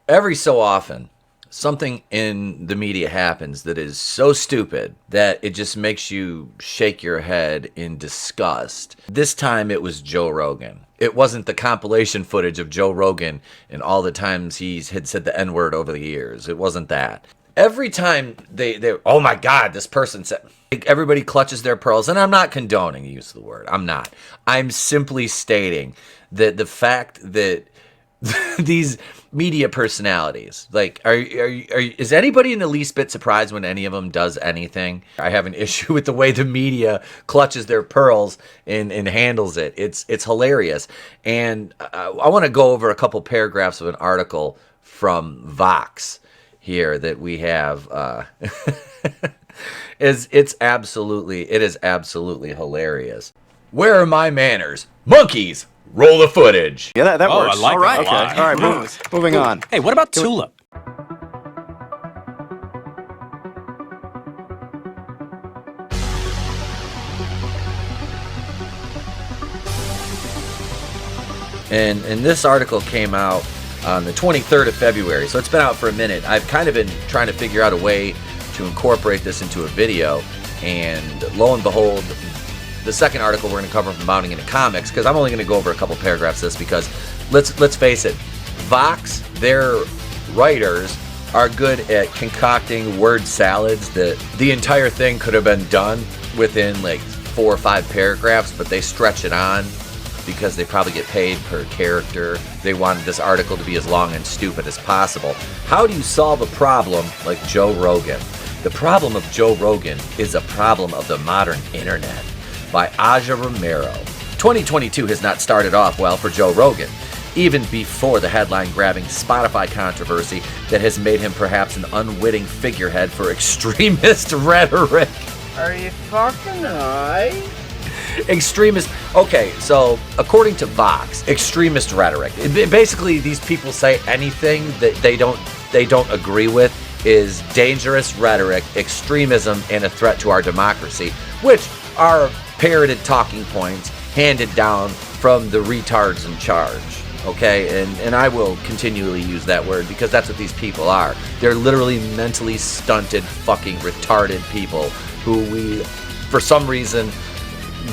Every so often, something in the media happens that is so stupid that it just makes you shake your head in disgust. This time it was Joe Rogan. It wasn't the compilation footage of Joe Rogan and all the times he had said the N-word over the years. It wasn't that. Every time they oh my God, this person said, everybody clutches their pearls, and I'm not condoning the use of the word. I'm not. I'm simply stating that the fact that these media personalities, like, is anybody in the least bit surprised when any of them does anything? I have an issue with the way the media clutches their pearls and handles it. It's hilarious. And I want to go over a couple paragraphs of an article from Vox here that we have. It is absolutely hilarious. Where are my manners? Monkeys! Roll the footage. Yeah, that works. I like all right, that a lot. okay. All right, moving on. Hey, what about Tulip? And this article came out on the 23rd of February, so it's been out for a minute. I've kind of been trying to figure out a way to incorporate this into a video, and lo and behold, the second article we're going to cover from Bounding into Comics, because I'm only going to go over a couple paragraphs of this, because let's face it, Vox, their writers are good at concocting word salads that the entire thing could have been done within like 4 or 5 paragraphs, but they stretch it on because they probably get paid per character. They wanted this article to be as long and stupid as possible. How do you solve a problem like Joe Rogan? The problem of Joe Rogan is a problem of the modern internet. By Aja Romero. 2022 has not started off well for Joe Rogan, even before the headline-grabbing Spotify controversy that has made him perhaps an unwitting figurehead for extremist rhetoric. Are you fucking high? Extremist. Okay, so according to Vox, extremist rhetoric. Basically, these people say anything that they don't agree with is dangerous rhetoric, extremism, and a threat to our democracy, which are parroted talking points handed down from the retards in charge. Okay, and I will continually use that word because that's what these people are. They're literally mentally stunted, fucking retarded people who we, for some reason,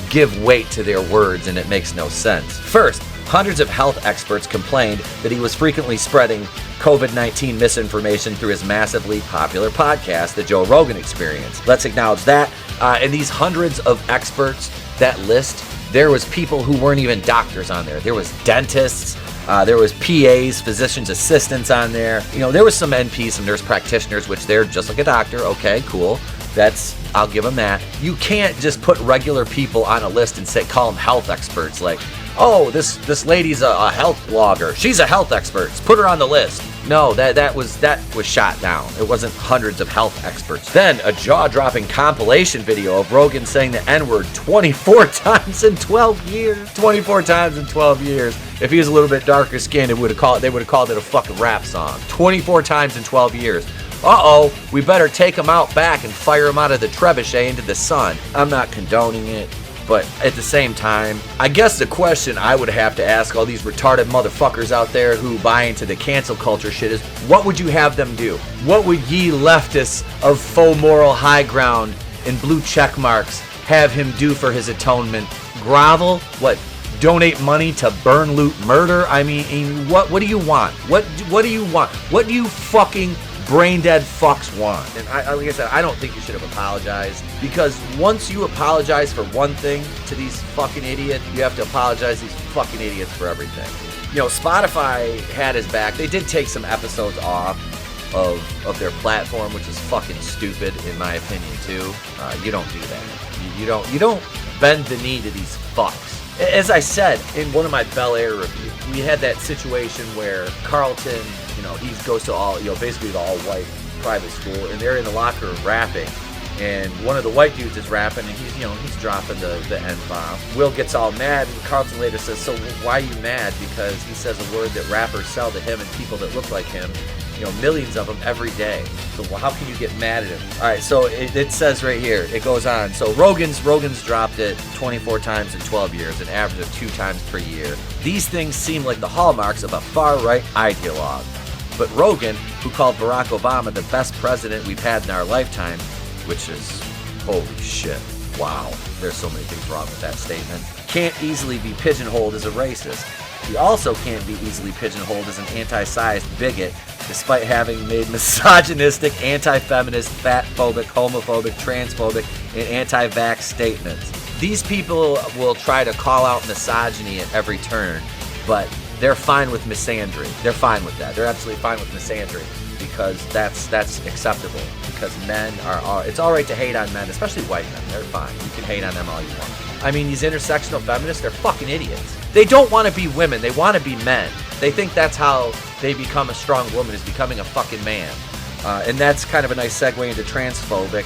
give weight to their words, and it makes no sense. First, hundreds of health experts complained that he was frequently spreading COVID-19 misinformation through his massively popular podcast, The Joe Rogan Experience. Let's acknowledge that. And these hundreds of experts, that list, there was people who weren't even doctors on there. There was dentists, there was PAs, physician's assistants on there. You know, there was some NPs, some nurse practitioners, which they're just like a doctor. Okay, cool. I'll give them that. You can't just put regular people on a list and call them health experts. Like, oh, this lady's a health blogger. She's a health expert. Let's put her on the list. No, that was shot down. It wasn't hundreds of health experts. Then a jaw-dropping compilation video of Rogan saying the N-word 24 times in 12 years. 24 times in 12 years. If he was a little bit darker skinned, they would have called it a fucking rap song. 24 times in 12 years. Uh-oh, we better take him out back and fire him out of the trebuchet into the sun. I'm not condoning it, but at the same time, I guess the question I would have to ask all these retarded motherfuckers out there who buy into the cancel culture shit is, what would you have them do? What would ye leftists of faux moral high ground and blue check marks have him do for his atonement? Grovel? What? Donate money to burn, loot, murder? I mean, what do you want? What do you want? What do you fucking brain dead fucks want? And like I said, I don't think you should have apologized, because once you apologize for one thing to these fucking idiots, you have to apologize to these fucking idiots for everything. You know, Spotify had his back. They did take some episodes off of their platform, which is fucking stupid in my opinion too. You don't do that. You don't bend the knee to these fucks. As I said in one of my Bel Air reviews, we had that situation where Carlton, you know, he goes to basically the all-white private school, and they're in the locker room rapping, and one of the white dudes is rapping, and he's dropping the N-bomb. Will gets all mad, and Carlton later says, so why are you mad? Because he says a word that rappers sell to him and people that look like him, millions of them every day. So how can you get mad at him? All right, so it says right here, it goes on. So Rogan's dropped it 24 times in 12 years, an average of 2 times per year. These things seem like the hallmarks of a far-right ideologue. But Rogan, who called Barack Obama the best president we've had in our lifetime, which is, holy shit, wow, there's so many things wrong with that statement, can't easily be pigeonholed as a racist. He also can't be easily pigeonholed as an anti-sized bigot, despite having made misogynistic, anti-feminist, fat-phobic, homophobic, transphobic, and anti-vax statements. These people will try to call out misogyny at every turn, but they're fine with misandry. They're fine with that. They're absolutely fine with misandry because that's acceptable. Because men are, it's all right to hate on men, especially white men. They're fine. You can hate on them all you want. I mean, these intersectional feminists, they're fucking idiots. They don't want to be women. They want to be men. They think that's how they become a strong woman, is becoming a fucking man. And that's kind of a nice segue into transphobic,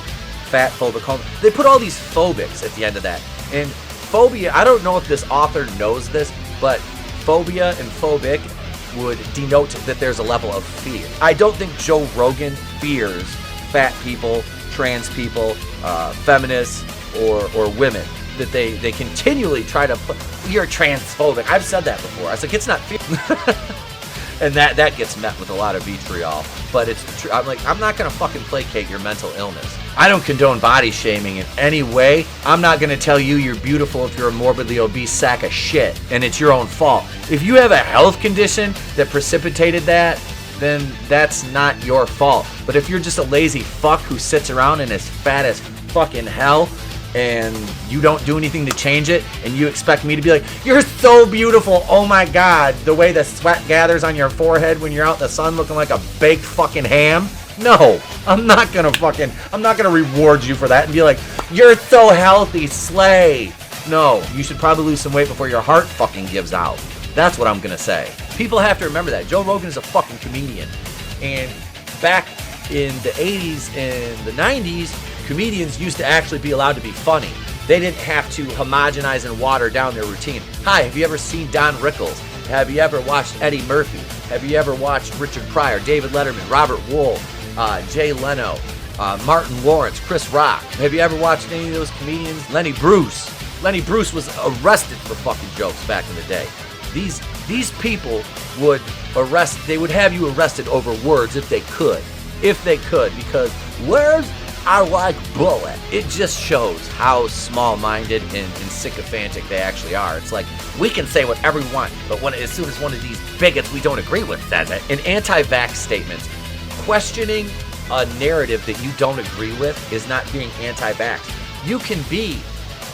fatphobic. They put all these phobics at the end of that. And phobia, I don't know if this author knows this, but phobia and phobic would denote that there's a level of fear. I don't think Joe Rogan fears fat people, trans people, feminists, or women. That they continually try to put, you're transphobic. I've said that before. I was like, it's not fear. And that gets met with a lot of vitriol. But it's true. I'm like, I'm not going to fucking placate your mental illness. I don't condone body shaming in any way. I'm not going to tell you you're beautiful if you're a morbidly obese sack of shit and it's your own fault. If you have a health condition that precipitated that, then that's not your fault. But if you're just a lazy fuck who sits around and is fat as fucking hell, and you don't do anything to change it, and you expect me to be like, you're so beautiful, oh my god, the way the sweat gathers on your forehead when you're out in the sun looking like a baked fucking ham? No, I'm not gonna reward you for that and be like, you're so healthy, slay. No, you should probably lose some weight before your heart fucking gives out. That's what I'm gonna say. People have to remember that. Joe Rogan is a fucking comedian. And back in the 80s and the 90s, comedians used to actually be allowed to be funny. They didn't have to homogenize and water down their routine. Hi, have you ever seen Don Rickles? Have you ever watched Eddie Murphy? Have you ever watched Richard Pryor, David Letterman, Robert Wool, Jay Leno, Martin Lawrence, Chris Rock? Have you ever watched any of those comedians? Lenny Bruce. Lenny Bruce was arrested for fucking jokes back in the day. These people would they would have you arrested over words if they could. Because words are like bullet. It just shows how small-minded and sycophantic they actually are. It's like, we can say whatever we want, but as soon as one of these bigots we don't agree with says it. An anti-vax statement. Questioning a narrative that you don't agree with is not being anti-vax. You can be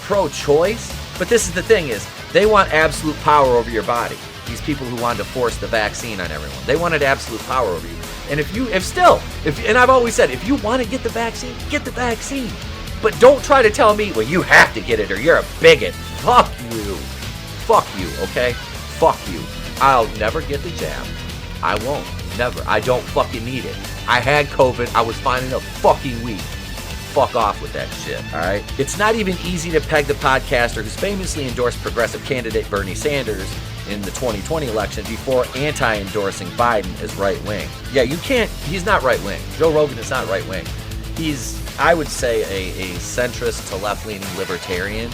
pro-choice, but this is the thing is, they want absolute power over your body. These people who wanted to force the vaccine on everyone. They wanted absolute power over you. And and I've always said, if you want to get the vaccine, get the vaccine. But don't try to tell me, well, you have to get it or you're a bigot. Fuck you. Fuck you, okay? Fuck you. I'll never get the jab. I won't. Never. I don't fucking need it. I had COVID. I was fine in a fucking week. Fuck off with that shit, alright? It's not even easy to peg the podcaster who's famously endorsed progressive candidate Bernie Sanders in the 2020 election before anti-endorsing Biden as right-wing. Yeah, you can't, he's not right-wing. Joe Rogan is not right-wing. He's, I would say, a centrist to left-leaning libertarian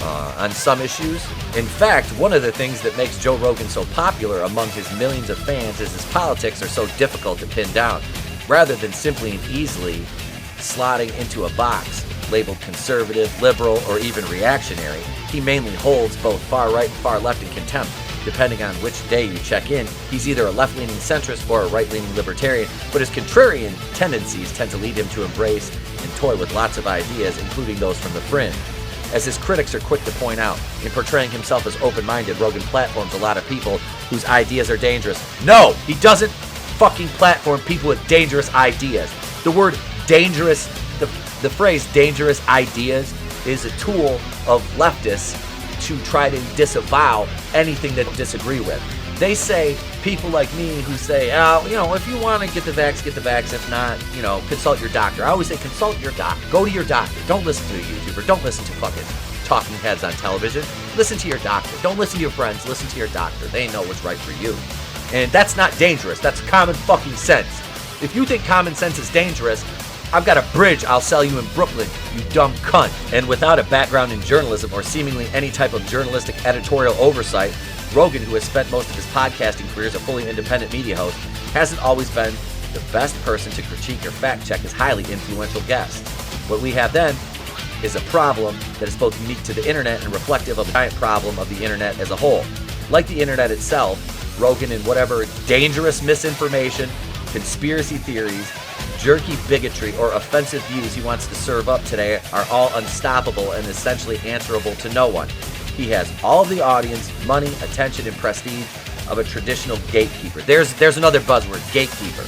on some issues. In fact, one of the things that makes Joe Rogan so popular among his millions of fans is his politics are so difficult to pin down. Rather than simply and easily slotting into a box labeled conservative, liberal, or even reactionary, he mainly holds both far right and far left in contempt. Depending on which day you check in, he's either a left-leaning centrist or a right-leaning libertarian, but his contrarian tendencies tend to lead him to embrace and toy with lots of ideas, including those from the fringe. As his critics are quick to point out, in portraying himself as open-minded, Rogan platforms a lot of people whose ideas are dangerous. No, he doesn't fucking platform people with dangerous ideas. The word dangerous, the phrase dangerous ideas is a tool of leftists to try to disavow anything that they disagree with. They say, people like me who say, if you want to get the vax, get the vax. If not, consult your doctor. I always say consult your doctor. Go to your doctor. Don't listen to a YouTuber. Don't listen to fucking talking heads on television. Listen to your doctor. Don't listen to your friends. Listen to your doctor. They know what's right for you. And that's not dangerous. That's common fucking sense. If you think common sense is dangerous, I've got a bridge I'll sell you in Brooklyn, you dumb cunt. And without a background in journalism or seemingly any type of journalistic editorial oversight, Rogan, who has spent most of his podcasting career as a fully independent media host, hasn't always been the best person to critique or fact check his highly influential guest. What we have then is a problem that is both unique to the internet and reflective of the giant problem of the internet as a whole. Like the internet itself, Rogan and whatever dangerous misinformation, conspiracy theories, jerky bigotry, or offensive views he wants to serve up today are all unstoppable and essentially answerable to no one. He has all the audience, money, attention, and prestige of a traditional gatekeeper. There's another buzzword, gatekeeper.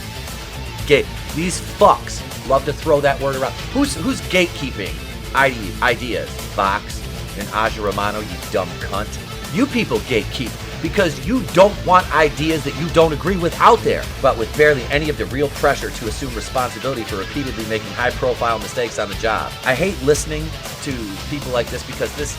These fucks love to throw that word around. Who's gatekeeping ideas? Vox and Aja Romano, you dumb cunt. You people gatekeep because you don't want ideas that you don't agree with out there, but with barely any of the real pressure to assume responsibility for repeatedly making high-profile mistakes on the job. I hate listening to people like this because this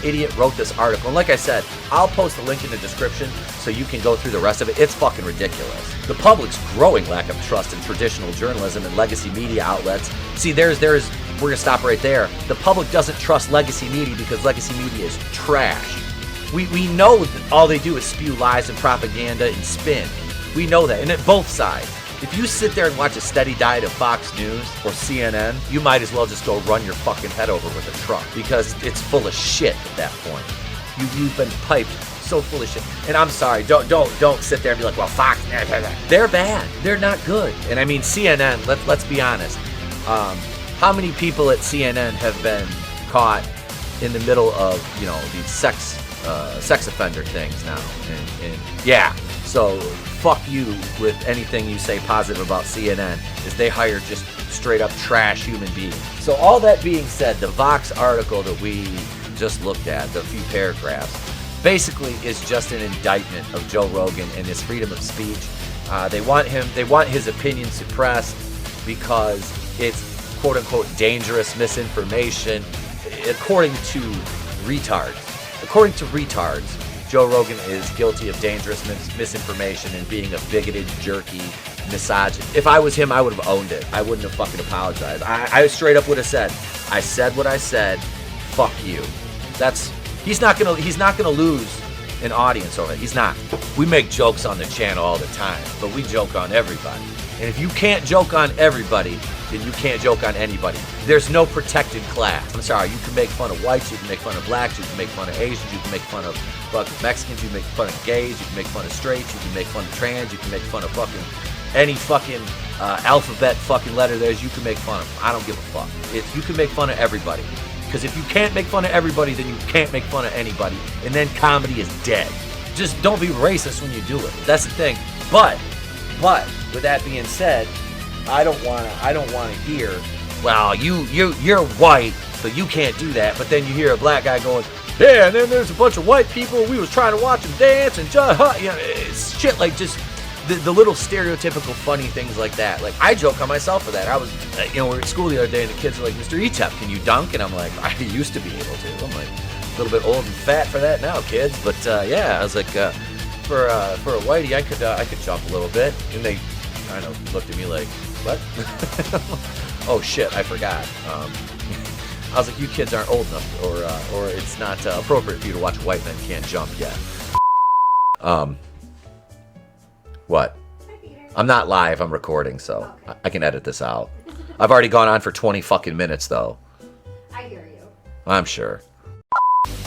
idiot wrote this article. And like I said, I'll post a link in the description so you can go through the rest of it. It's fucking ridiculous. The public's growing lack of trust in traditional journalism and legacy media outlets. See, we're gonna stop right there. The public doesn't trust legacy media because legacy media is trash. We know that all they do is spew lies and propaganda and spin. We know that, and at both sides. If you sit there and watch a steady diet of Fox News or CNN, you might as well just go run your fucking head over with a truck because it's full of shit at that point. You've been piped so full of shit. And I'm sorry, don't sit there and be like, well, Fox, they're bad. They're not good. And I mean, CNN, let's be honest. How many people at CNN have been caught in the middle of, these sex offender things now? And yeah, so fuck you with anything you say positive about CNN, is they hire just straight up trash human beings. So all that being said, the Vox article that we just looked at, the few paragraphs, basically is just an indictment of Joe Rogan and his freedom of speech. They want his opinion suppressed because it's quote unquote dangerous misinformation, according to retards. According to retards, Joe Rogan is guilty of dangerous misinformation and being a bigoted, jerky, misogynist. If I was him, I would have owned it. I wouldn't have fucking apologized. I straight up would have said, I said what I said, fuck you. He's not gonna lose an audience over it. He's not. We make jokes on the channel all the time, but we joke on everybody. And if you can't joke on everybody, then you can't joke on anybody. There's no protected class. I'm sorry, you can make fun of whites, you can make fun of blacks, you can make fun of Asians, you can make fun of fucking Mexicans, you can make fun of gays, you can make fun of straights, you can make fun of trans, you can make fun of fucking any fucking alphabet fucking letter there is, you can make fun of them. I don't give a fuck. You can make fun of everybody. Because if you can't make fun of everybody, then you can't make fun of anybody. And then comedy is dead. Just don't be racist when you do it. That's the thing. But with that being said, I don't wanna hear, well, you're white, so you can't do that. But then you hear a black guy going, yeah, and then there's a bunch of white people, we was trying to watch them dance and it's shit like just the little stereotypical funny things like that. Like, I joke on myself for that. I was, we were at school the other day and the kids were like, Mr. Etep, can you dunk? And I'm like, I used to be able to. I'm like, a little bit old and fat for that now, kids. But yeah, I was like, for a whitey, I could jump a little bit. And they kind of looked at me like, what? Oh shit, I forgot. I was like, you kids aren't old enough, or it's not appropriate for you to watch white men can't jump yet. What? I'm not live, I'm recording, so okay. I can edit this out. I've already gone on for 20 fucking minutes, though. I hear you. I'm sure.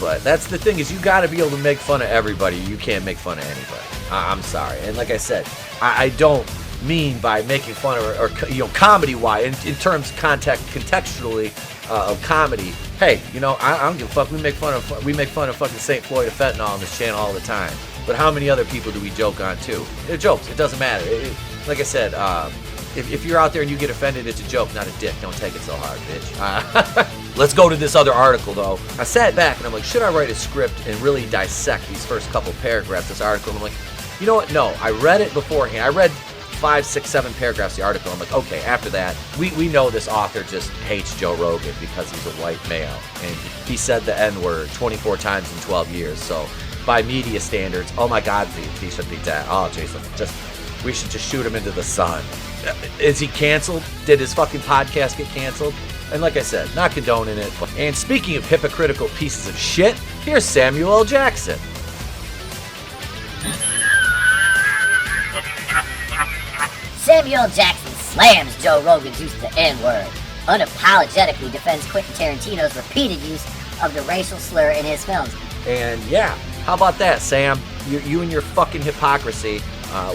But that's the thing, is you gotta be able to make fun of everybody. You can't make fun of anybody. I'm sorry. And like I said, I don't mean by making fun of, or comedy-wise, in terms contextually of comedy. Hey, I don't give a fuck. We make fun of fucking St. Floyd of fentanyl on this channel all the time. But how many other people do we joke on too? They're jokes. It doesn't matter. Like I said, if you're out there and you get offended, it's a joke, not a dick. Don't take it so hard, bitch. Let's go to this other article, though. I sat back and I'm like, should I write a script and really dissect these first couple paragraphs of this article? And I'm like, you know what? No, I read it beforehand. I read 5, 6, 7 paragraphs of the article. I'm like, okay, after that, we know this author just hates Joe Rogan because he's a white male. And he said the N-word 24 times in 12 years. So by media standards, oh my God, he should be dead. Oh, Jason, we should just shoot him into the sun. Is he canceled? Did his fucking podcast get canceled? And like I said, not condoning it. And speaking of hypocritical pieces of shit, here's Samuel L. Jackson. Samuel Jackson slams Joe Rogan's use of the N-word, unapologetically defends Quentin Tarantino's repeated use of the racial slur in his films. And yeah, how about that, Sam? You and your fucking hypocrisy.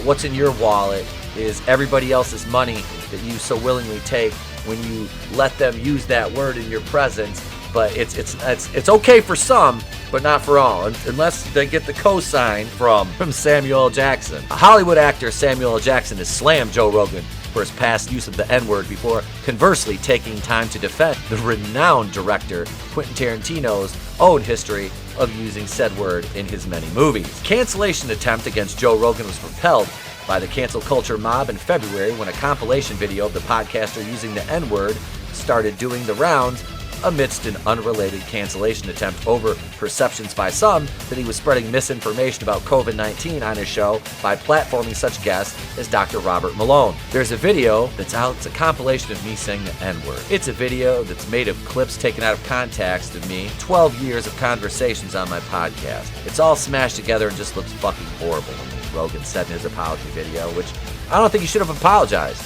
What's in your wallet is everybody else's money that you so willingly take when you let them use that word in your presence. But it's okay for some, but not for all, unless they get the cosign from Samuel L. Jackson. A Hollywood actor, Samuel L. Jackson, has slammed Joe Rogan for his past use of the N-word before conversely taking time to defend the renowned director Quentin Tarantino's own history of using said word in his many movies. Cancellation attempt against Joe Rogan was propelled by the cancel culture mob in February when a compilation video of the podcaster using the N-word started doing the rounds amidst an unrelated cancellation attempt over perceptions by some that he was spreading misinformation about COVID-19 on his show by platforming such guests as Dr. Robert Malone. There's a video that's out. It's a compilation of me saying the N-word. It's a video that's made of clips taken out of context of me, 12 years of conversations on my podcast. It's all smashed together and just looks fucking horrible, Rogan said in his apology video, which I don't think he should have apologized.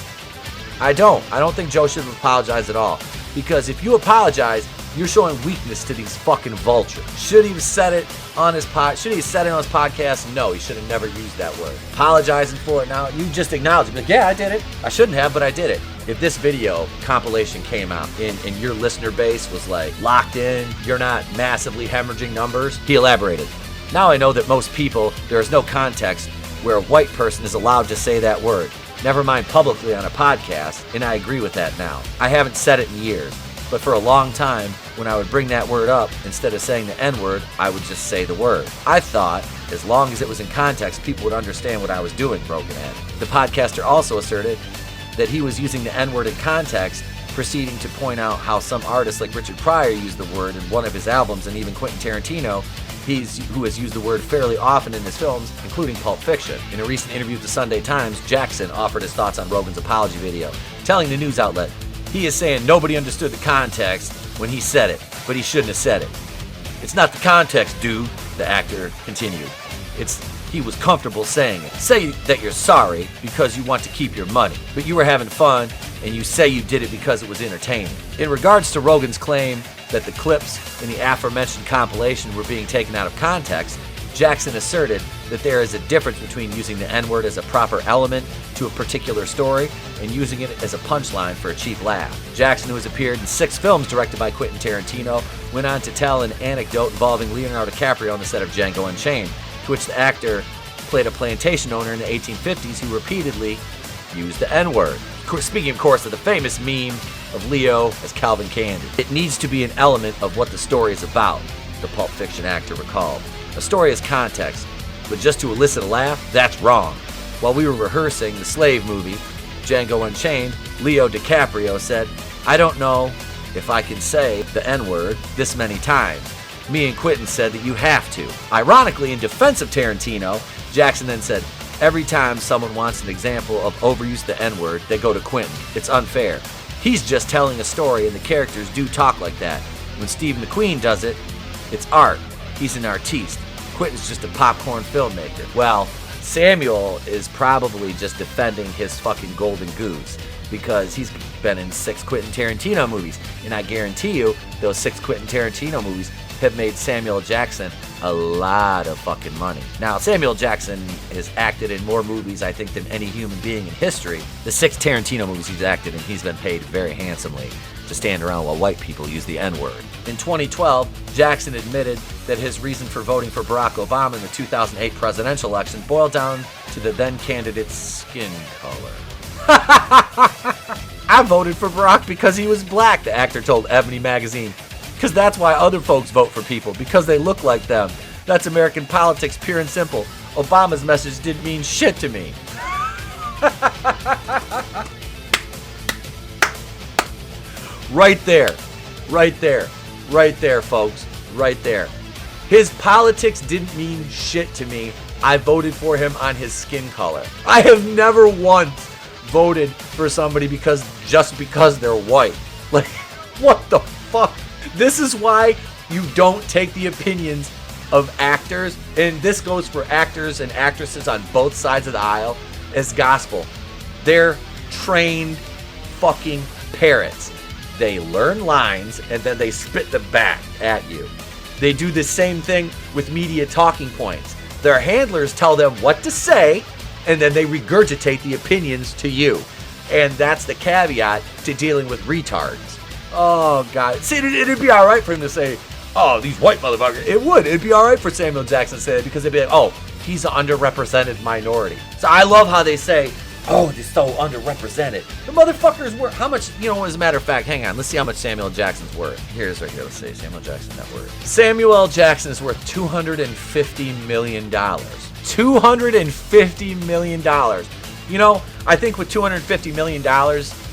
I don't think Joe should have apologized at all. Because if you apologize, you're showing weakness to these fucking vultures. Should he have said it on his podcast? No, he should have never used that word. Apologizing for it now, you just acknowledge it. Like, yeah, I did it. I shouldn't have, but I did it. If this video compilation came out and your listener base was like locked in, you're not massively hemorrhaging numbers, he elaborated. Now I know that most people, there is no context where a white person is allowed to say that word. Never mind publicly on a podcast, and I agree with that now. I haven't said it in years, but for a long time, when I would bring that word up, instead of saying the N-word, I would just say the word. I thought, as long as it was in context, people would understand what I was doing, Rogan added. The podcaster also asserted that he was using the N-word in context, proceeding to point out how some artists like Richard Pryor used the word in one of his albums, and even Quentin Tarantino, who has used the word fairly often in his films, including Pulp Fiction. In a recent interview with the Sunday Times, Jackson offered his thoughts on Rogan's apology video, telling the news outlet, he is saying nobody understood the context when he said it, but he shouldn't have said it. It's not the context, dude, the actor continued. He was comfortable saying it. Say that you're sorry because you want to keep your money, but you were having fun and you say you did it because it was entertaining. In regards to Rogan's claim that the clips in the aforementioned compilation were being taken out of context, Jackson asserted that there is a difference between using the N-word as a proper element to a particular story and using it as a punchline for a cheap laugh. Jackson, who has appeared in 6 films directed by Quentin Tarantino, went on to tell an anecdote involving Leonardo DiCaprio on the set of Django Unchained, to which the actor played a plantation owner in the 1850s who repeatedly used the N-word. Speaking, of course, of the famous meme of Leo as Calvin Candy. It needs to be an element of what the story is about, the Pulp Fiction actor recalled. A story has context, but just to elicit a laugh, that's wrong. While we were rehearsing the slave movie, Django Unchained, Leo DiCaprio said, I don't know if I can say the N-word this many times. Me and Quentin said that you have to. Ironically, in defense of Tarantino, Jackson then said, every time someone wants an example of overuse of the N-word, they go to Quentin. It's unfair. He's just telling a story and the characters do talk like that. When Steve McQueen does it, it's art. He's an artiste. Quentin's just a popcorn filmmaker. Well, Samuel is probably just defending his fucking golden goose because he's been in 6 Quentin Tarantino movies. And I guarantee you, those 6 Quentin Tarantino movies have made Samuel Jackson a lot of fucking money. Now, Samuel Jackson has acted in more movies, I think, than any human being in history. The 6 Tarantino movies he's acted in, he's been paid very handsomely to stand around while white people use the N-word. In 2012, Jackson admitted that his reason for voting for Barack Obama in the 2008 presidential election boiled down to the then candidate's skin color. I voted for Barack because he was black, the actor told Ebony magazine. Because that's why other folks vote for people, because they look like them. That's American politics, pure and simple. Obama's message didn't mean shit to me. Right there, folks, right there. His politics didn't mean shit to me. I voted for him on his skin color. I have never once voted for somebody just because they're white. Like, what the fuck? This is why you don't take the opinions of actors, and this goes for actors and actresses on both sides of the aisle, as gospel. They're trained fucking parrots. They learn lines and then they spit them back at you. They do the same thing with media talking points. Their handlers tell them what to say, and then they regurgitate the opinions to you. And that's the caveat to dealing with retards. Oh, God. See, it'd be all right for him to say, oh, these white motherfuckers. It would. It'd be all right for Samuel Jackson to say it because they'd be like, oh, he's an underrepresented minority. So I love how they say, oh, they're so underrepresented. The motherfuckers worth, how much, as a matter of fact, hang on, let's see how much Samuel Jackson's worth. Here's right here, let's say Samuel Jackson net worth. Samuel L. Jackson is worth $250 million. $250 million. I think with $250 million,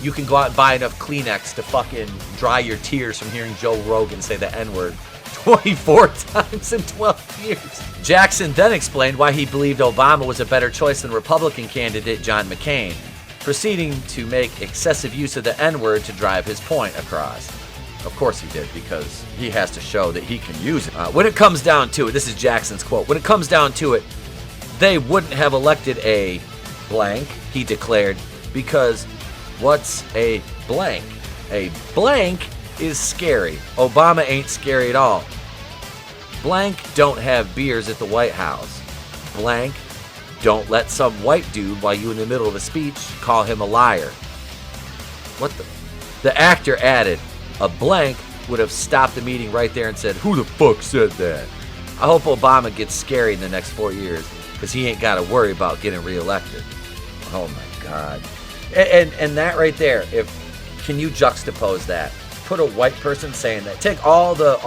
you can go out and buy enough Kleenex to fucking dry your tears from hearing Joe Rogan say the N-word 24 times in 12 years. Jackson then explained why he believed Obama was a better choice than Republican candidate John McCain, proceeding to make excessive use of the N-word to drive his point across. Of course he did, because he has to show that he can use it. When it comes down to it, this is Jackson's quote, when it comes down to it, they wouldn't have elected a blank, he declared, because what's a blank? A blank is scary. Obama ain't scary at all. Blank don't have beers at the White House. Blank don't let some white dude, while you in the middle of a speech, call him a liar. What the? The actor added, a blank would have stopped the meeting right there and said, who the fuck said that? I hope Obama gets scary in the next 4 years, because he ain't got to worry about getting reelected. Oh my God. And that right there, can you juxtapose that? Put a white person saying that. Take all the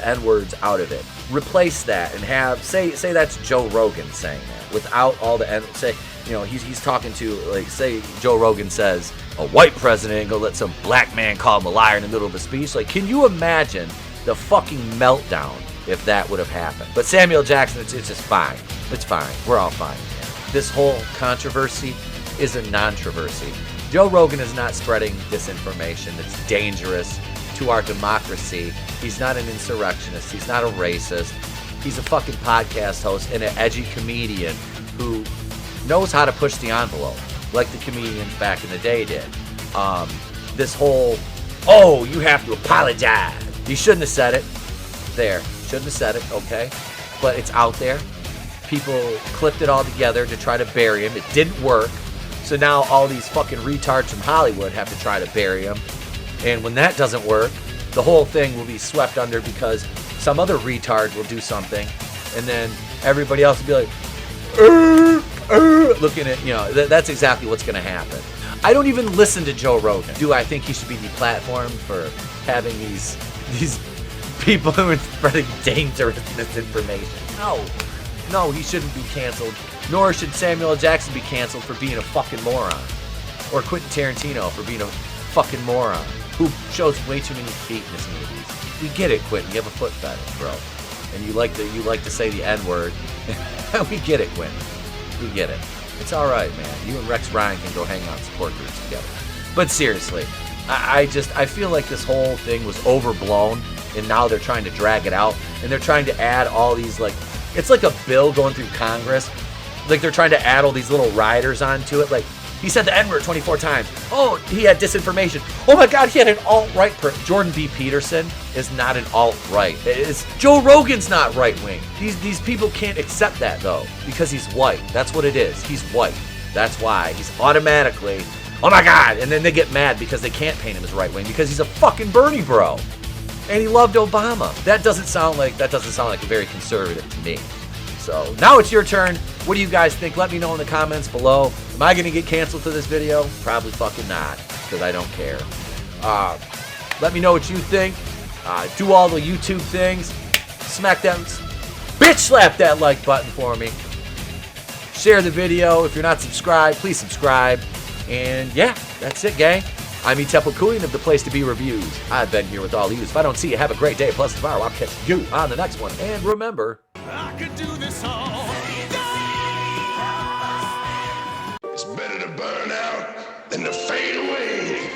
N-words out of it. Replace that and have say that's Joe Rogan saying that without all the N. Say he's talking to, like, say Joe Rogan says a white president ain't gonna let some black man call him a liar in the middle of a speech. Like, can you imagine the fucking meltdown if that would have happened? But Samuel Jackson, it's just fine. It's fine. We're all fine. This whole controversy is a non-troversy. Joe Rogan is not spreading disinformation that's dangerous to our democracy. He's not an insurrectionist. He's not a racist. He's a fucking podcast host and an edgy comedian who knows how to push the envelope, like the comedians back in the day did. This whole, oh, you have to apologize. You shouldn't have said it. There. Shouldn't have said it, okay? But it's out there. People clipped it all together to try to bury him. It didn't work. So now all these fucking retards from Hollywood have to try to bury him. And when that doesn't work, the whole thing will be swept under because some other retard will do something. And then everybody else will be like, looking at, that's exactly what's going to happen. I don't even listen to Joe Rogan. Do I think he should be deplatformed for having these people who are spreading dangerous misinformation? No, he shouldn't be canceled. Nor should Samuel L. Jackson be canceled for being a fucking moron. Or Quentin Tarantino for being a fucking moron who shows way too many feet in his movies. We get it, Quentin. You have a foot fetish, bro. And you like to say the N-word. We get it, Quentin. We get it. It's all right, man. You and Rex Ryan can go hang out in support groups together. But seriously, I feel like this whole thing was overblown, and now they're trying to drag it out, and they're trying to add all these, like, it's like a bill going through Congress. Like, they're trying to add all these little riders onto it. Like, he said the N-word 24 times. Oh, he had disinformation. Oh my God, he had an alt-right person. Jordan B. Peterson is not an alt-right. Joe Rogan's not right-wing. These people can't accept that, though, because he's white. That's what it is. He's white. That's why he's automatically, oh my God, and then they get mad because they can't paint him as right-wing because he's a fucking Bernie bro. And he loved Obama. That doesn't sound like a very conservative to me. So now it's your turn. What do you guys think? Let me know in the comments below. Am I going to get canceled for this video? Probably fucking not, because I don't care. Let me know what you think. Do all the YouTube things. Smack that, bitch slap that like button for me. Share the video. If you're not subscribed, please subscribe. And yeah, that's it, gang. I'm Kuyin of The Place to Be Reviews. I've been here with all of you. If I don't see you, have a great day. Plus tomorrow, I'll catch you on the next one. And remember, I could do this all day. It's better to burn out than to fade away.